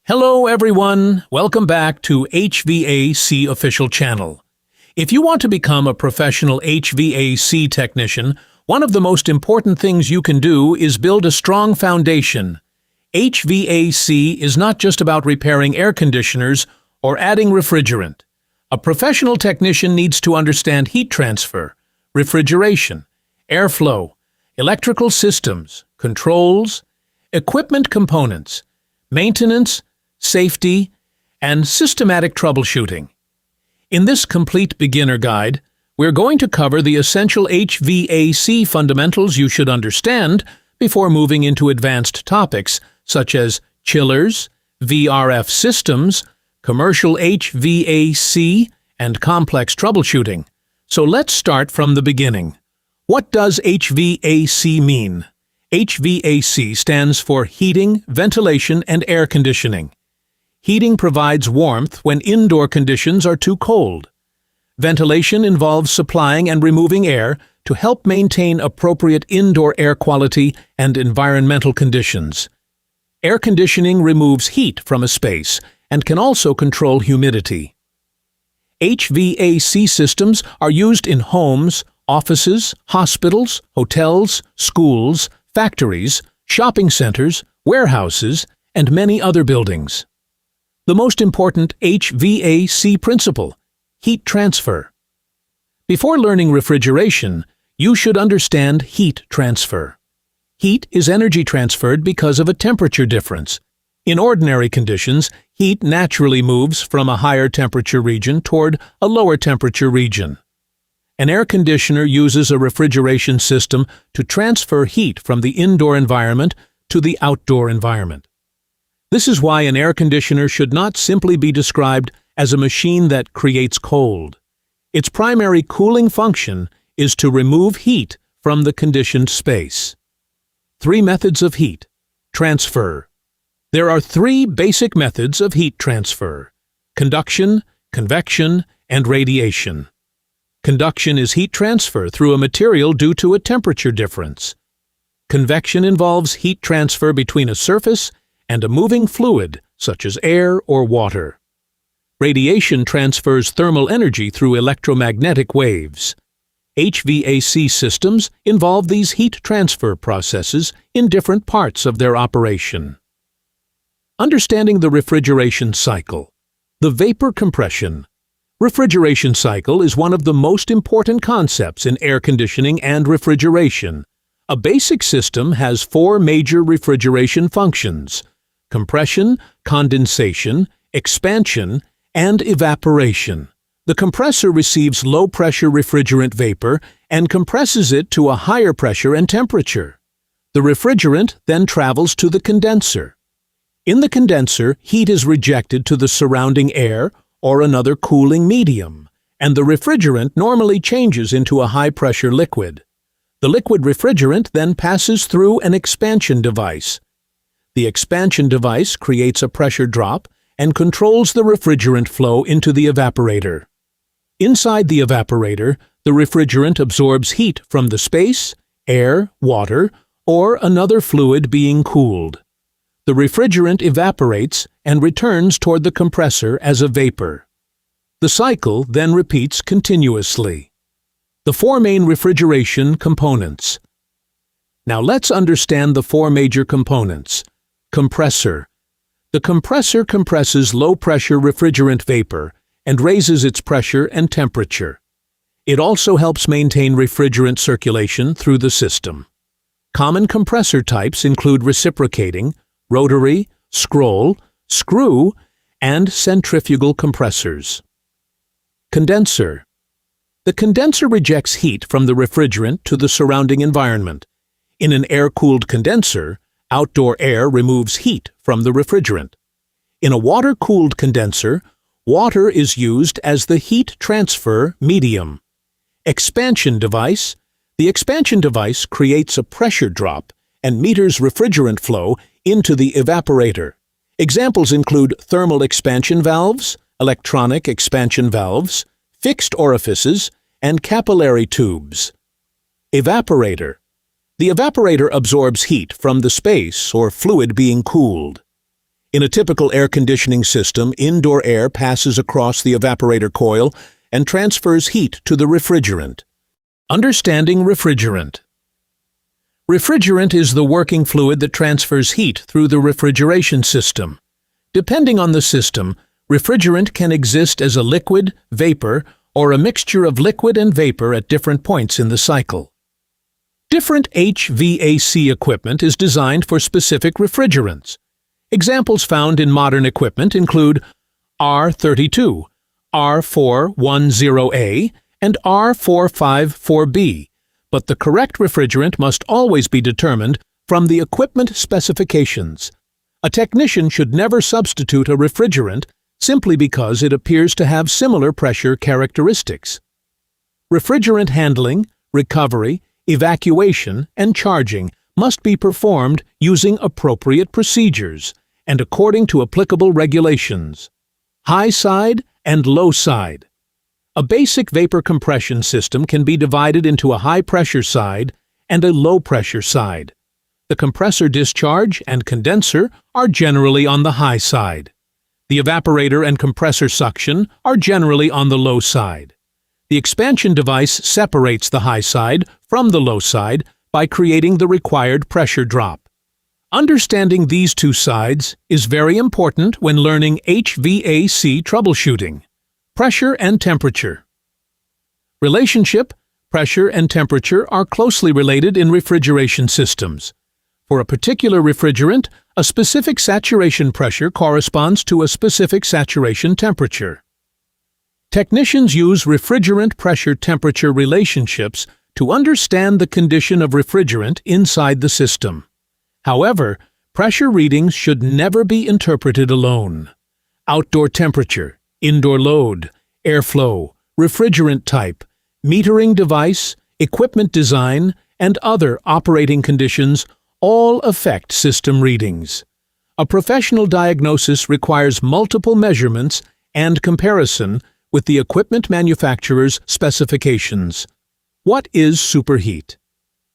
Hello everyone, welcome back to HVAC Official Channel. If you want to become a professional HVAC technician, one of the most important things you can do is build a strong foundation. HVAC is not just about repairing air conditioners or adding refrigerant. A professional technician needs to understand heat transfer, refrigeration, airflow, electrical systems, controls, equipment components, maintenance, safety, and systematic troubleshooting. In this complete beginner guide, we're going to cover the essential HVAC fundamentals you should understand before moving into advanced topics such as chillers, VRF systems, commercial HVAC, and complex troubleshooting. So let's start from the beginning. What does HVAC mean? HVAC stands for heating, ventilation, and air conditioning. Heating provides warmth when indoor conditions are too cold. Ventilation involves supplying and removing air to help maintain appropriate indoor air quality and environmental conditions. Air conditioning removes heat from a space and can also control humidity. HVAC systems are used in homes, offices, hospitals, hotels, schools, factories, shopping centers, warehouses, and many other buildings. The most important HVAC principle: heat transfer. Before learning refrigeration, you should understand heat transfer. Heat is energy transferred because of a temperature difference. In ordinary conditions, heat naturally moves from a higher temperature region toward a lower temperature region. An air conditioner uses a refrigeration system to transfer heat from the indoor environment to the outdoor environment. This is why an air conditioner should not simply be described as a machine that creates cold. Its primary cooling function is to remove heat from the conditioned space. 3 methods of heat transfer. There are 3 basic methods of heat transfer: conduction, convection, and radiation. Conduction is heat transfer through a material due to a temperature difference. Convection involves heat transfer between a surface and a moving fluid, such as air or water. Radiation transfers thermal energy through electromagnetic waves. HVAC systems involve these heat transfer processes in different parts of their operation. Understanding the refrigeration cycle. The vapor compression. Refrigeration cycle is one of the most important concepts in air conditioning and refrigeration. A basic system has 4 major refrigeration functions: compression, condensation, expansion, and evaporation. The compressor receives low-pressure refrigerant vapor and compresses it to a higher pressure and temperature. The refrigerant then travels to the condenser. In the condenser, heat is rejected to the surrounding air or another cooling medium, and the refrigerant normally changes into a high-pressure liquid. The liquid refrigerant then passes through an expansion device. The expansion device creates a pressure drop and controls the refrigerant flow into the evaporator. Inside the evaporator, the refrigerant absorbs heat from the space, air, water, or another fluid being cooled. The refrigerant evaporates and returns toward the compressor as a vapor. The cycle then repeats continuously. The 4 main refrigeration components. Now let's understand the 4 major components. Compressor. The compressor compresses low-pressure refrigerant vapor and raises its pressure and temperature. It also helps maintain refrigerant circulation through the system. Common compressor types include reciprocating, rotary, scroll, screw, and centrifugal compressors. Condenser. The condenser rejects heat from the refrigerant to the surrounding environment. In an air-cooled condenser, outdoor air removes heat from the refrigerant. In a water-cooled condenser, water is used as the heat transfer medium. Expansion device. The expansion device creates a pressure drop and meters refrigerant flow into the evaporator. Examples include thermal expansion valves, electronic expansion valves, fixed orifices, and capillary tubes. Evaporator. The evaporator absorbs heat from the space or fluid being cooled. In a typical air conditioning system, indoor air passes across the evaporator coil and transfers heat to the refrigerant. Understanding refrigerant. Refrigerant is the working fluid that transfers heat through the refrigeration system. Depending on the system, refrigerant can exist as a liquid, vapor, or a mixture of liquid and vapor at different points in the cycle. Different HVAC equipment is designed for specific refrigerants. Examples found in modern equipment include R32, R410A, and R454B, but the correct refrigerant must always be determined from the equipment specifications. A technician should never substitute a refrigerant simply because it appears to have similar pressure characteristics. Refrigerant handling, recovery, evacuation, and charging must be performed using appropriate procedures and according to applicable regulations. High side and low side. A basic vapor compression system can be divided into a high-pressure side and a low-pressure side. The compressor discharge and condenser are generally on the high side. The evaporator and compressor suction are generally on the low side. The expansion device separates the high side from the low side by creating the required pressure drop. Understanding these two sides is very important when learning HVAC troubleshooting. Pressure and temperature. Relationship: pressure and temperature are closely related in refrigeration systems. For a particular refrigerant, a specific saturation pressure corresponds to a specific saturation temperature. Technicians use refrigerant pressure-temperature relationships to understand the condition of refrigerant inside the system. However, pressure readings should never be interpreted alone. Outdoor temperature, indoor load, airflow, refrigerant type, metering device, equipment design, and other operating conditions all affect system readings. A professional diagnosis requires multiple measurements and comparison with the equipment manufacturer's specifications. What is superheat?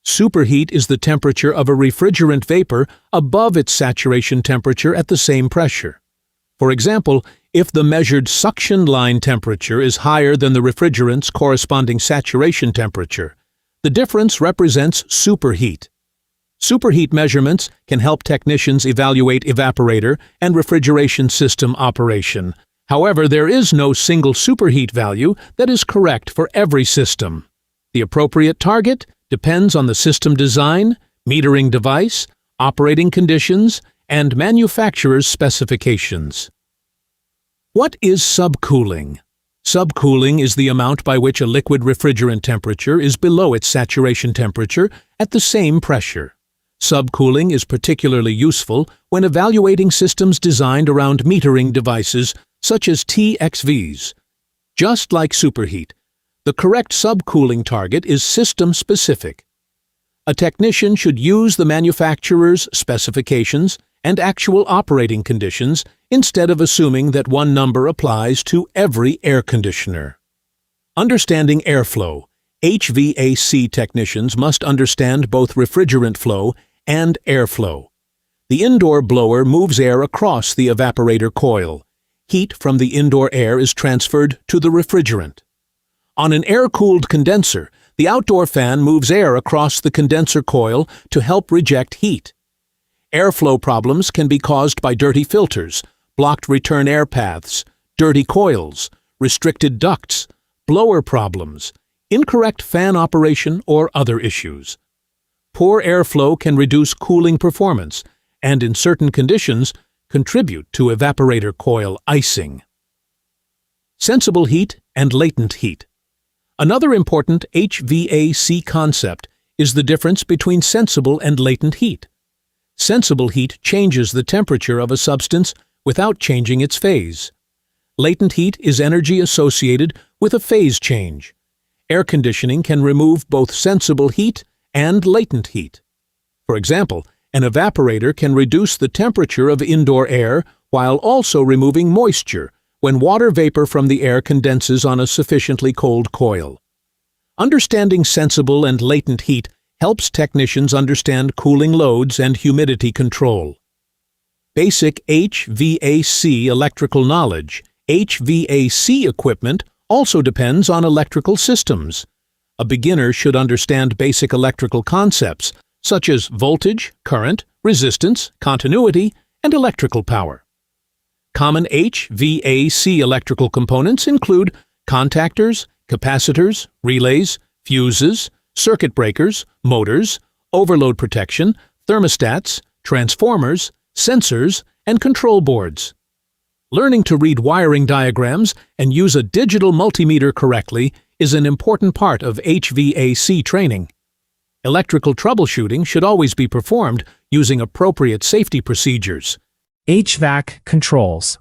Superheat is the temperature of a refrigerant vapor above its saturation temperature at the same pressure. For example, if the measured suction line temperature is higher than the refrigerant's corresponding saturation temperature, the difference represents superheat. Superheat measurements can help technicians evaluate evaporator and refrigeration system operation. However, there is no single superheat value that is correct for every system. The appropriate target depends on the system design, metering device, operating conditions, and manufacturer's specifications. What is subcooling? Subcooling is the amount by which a liquid refrigerant temperature is below its saturation temperature at the same pressure. Subcooling is particularly useful when evaluating systems designed around metering devices such as TXVs. Just like superheat, the correct subcooling target is system-specific. A technician should use the manufacturer's specifications and actual operating conditions instead of assuming that one number applies to every air conditioner. Understanding airflow. HVAC technicians must understand both refrigerant flow and airflow. The indoor blower moves air across the evaporator coil. Heat from the indoor air is transferred to the refrigerant. On an air-cooled condenser, the outdoor fan moves air across the condenser coil to help reject heat. Airflow problems can be caused by dirty filters, blocked return air paths, dirty coils, restricted ducts, blower problems, incorrect fan operation, or other issues. Poor airflow can reduce cooling performance and, in certain conditions, contribute to evaporator coil icing. Sensible heat and latent heat. Another important HVAC concept is the difference between sensible and latent heat. Sensible heat changes the temperature of a substance without changing its phase. Latent heat is energy associated with a phase change. Air conditioning can remove both sensible heat and latent heat. For example, an evaporator can reduce the temperature of indoor air while also removing moisture when water vapor from the air condenses on a sufficiently cold coil. Understanding sensible and latent heat helps technicians understand cooling loads and humidity control. Basic HVAC electrical knowledge. HVAC equipment also depends on electrical systems. A beginner should understand basic electrical concepts, such as voltage, current, resistance, continuity, and electrical power. Common HVAC electrical components include contactors, capacitors, relays, fuses, circuit breakers, motors, overload protection, thermostats, transformers, sensors, and control boards. Learning to read wiring diagrams and use a digital multimeter correctly is an important part of HVAC training. Electrical troubleshooting should always be performed using appropriate safety procedures. HVAC controls.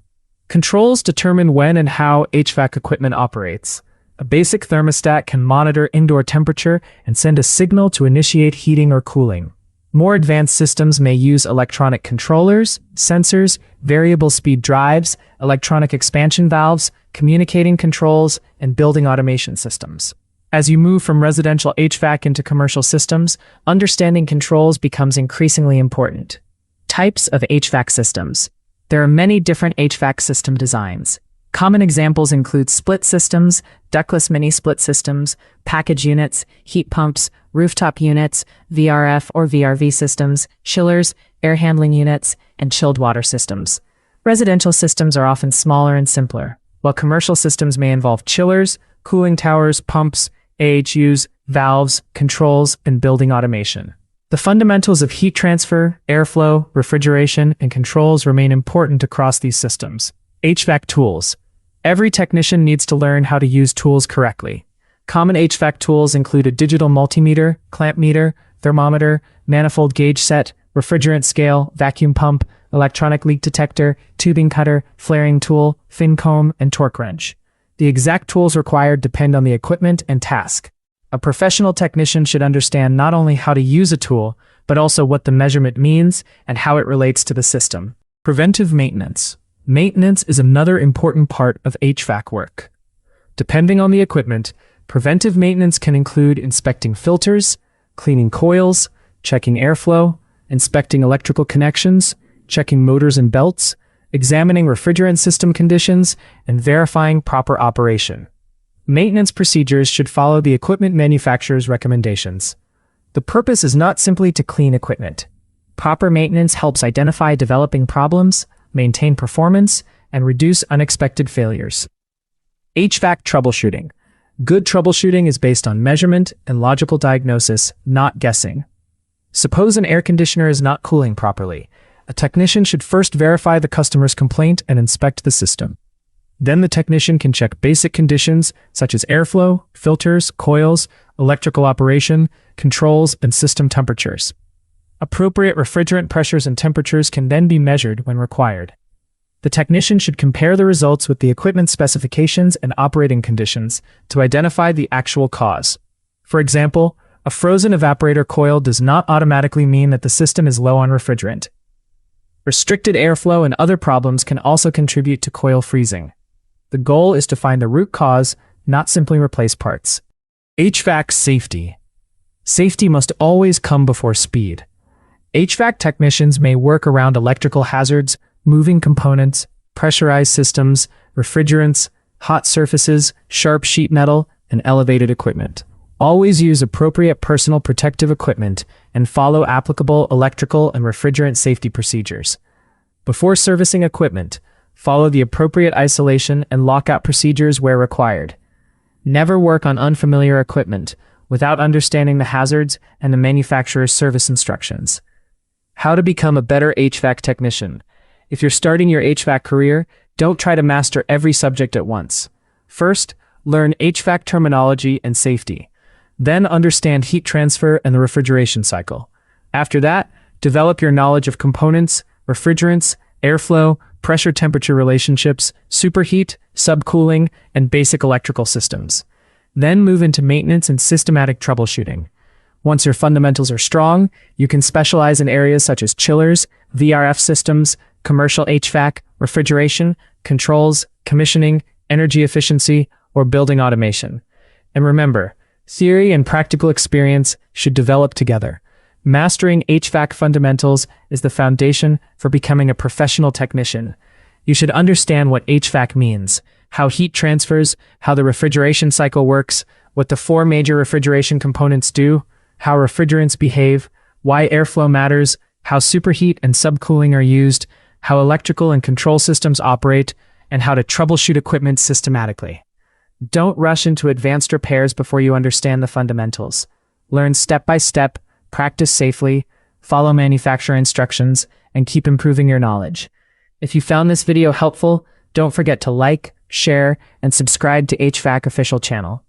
Controls determine when and how HVAC equipment operates. A basic thermostat can monitor indoor temperature and send a signal to initiate heating or cooling. More advanced systems may use electronic controllers, sensors, variable speed drives, electronic expansion valves, communicating controls, and building automation systems. As you move from residential HVAC into commercial systems, understanding controls becomes increasingly important. Types of HVAC systems. There are many different HVAC system designs. Common examples include split systems, ductless mini-split systems, package units, heat pumps, rooftop units, VRF or VRV systems, chillers, air handling units, and chilled water systems. Residential systems are often smaller and simpler, while commercial systems may involve chillers, cooling towers, pumps, AHUs, valves, controls, and building automation. The fundamentals of heat transfer, airflow, refrigeration, and controls remain important across these systems. HVAC tools. Every technician needs to learn how to use tools correctly. Common HVAC tools include a digital multimeter, clamp meter, thermometer, manifold gauge set, refrigerant scale, vacuum pump, electronic leak detector, tubing cutter, flaring tool, fin comb, and torque wrench. The exact tools required depend on the equipment and task. A professional technician should understand not only how to use a tool, but also what the measurement means and how it relates to the system. Preventive maintenance. Maintenance is another important part of HVAC work. Depending on the equipment, preventive maintenance can include inspecting filters, cleaning coils, checking airflow, inspecting electrical connections, checking motors and belts, examining refrigerant system conditions, and verifying proper operation. Maintenance procedures should follow the equipment manufacturer's recommendations. The purpose is not simply to clean equipment. Proper maintenance helps identify developing problems, maintain performance, and reduce unexpected failures. HVAC troubleshooting. Good troubleshooting is based on measurement and logical diagnosis, not guessing. Suppose an air conditioner is not cooling properly. A technician should first verify the customer's complaint and inspect the system. Then the technician can check basic conditions such as airflow, filters, coils, electrical operation, controls, and system temperatures. Appropriate refrigerant pressures and temperatures can then be measured when required. The technician should compare the results with the equipment specifications and operating conditions to identify the actual cause. For example, a frozen evaporator coil does not automatically mean that the system is low on refrigerant. Restricted airflow and other problems can also contribute to coil freezing. The goal is to find the root cause, not simply replace parts. HVAC safety. Safety must always come before speed. HVAC technicians may work around electrical hazards, moving components, pressurized systems, refrigerants, hot surfaces, sharp sheet metal, and elevated equipment. Always use appropriate personal protective equipment and follow applicable electrical and refrigerant safety procedures. Before servicing equipment, follow the appropriate isolation and lockout procedures where required. Never work on unfamiliar equipment without understanding the hazards and the manufacturer's service instructions. How to become a better HVAC technician. If you're starting your HVAC career, don't try to master every subject at once. First, learn HVAC terminology and safety. Then understand heat transfer and the refrigeration cycle. After that, develop your knowledge of components, refrigerants, airflow, pressure-temperature relationships, superheat, subcooling, and basic electrical systems. Then move into maintenance and systematic troubleshooting. Once your fundamentals are strong, you can specialize in areas such as chillers, VRF systems, commercial HVAC, refrigeration, controls, commissioning, energy efficiency, or building automation. And remember, theory and practical experience should develop together. Mastering HVAC fundamentals is the foundation for becoming a professional technician. You should understand what HVAC means, how heat transfers, how the refrigeration cycle works, what the 4 major refrigeration components do, how refrigerants behave, why airflow matters, how superheat and subcooling are used, how electrical and control systems operate, and how to troubleshoot equipment systematically. Don't rush into advanced repairs before you understand the fundamentals. Learn step by step, practice safely, follow manufacturer instructions, and keep improving your knowledge. If you found this video helpful, don't forget to like, share, and subscribe to HVAC official channel.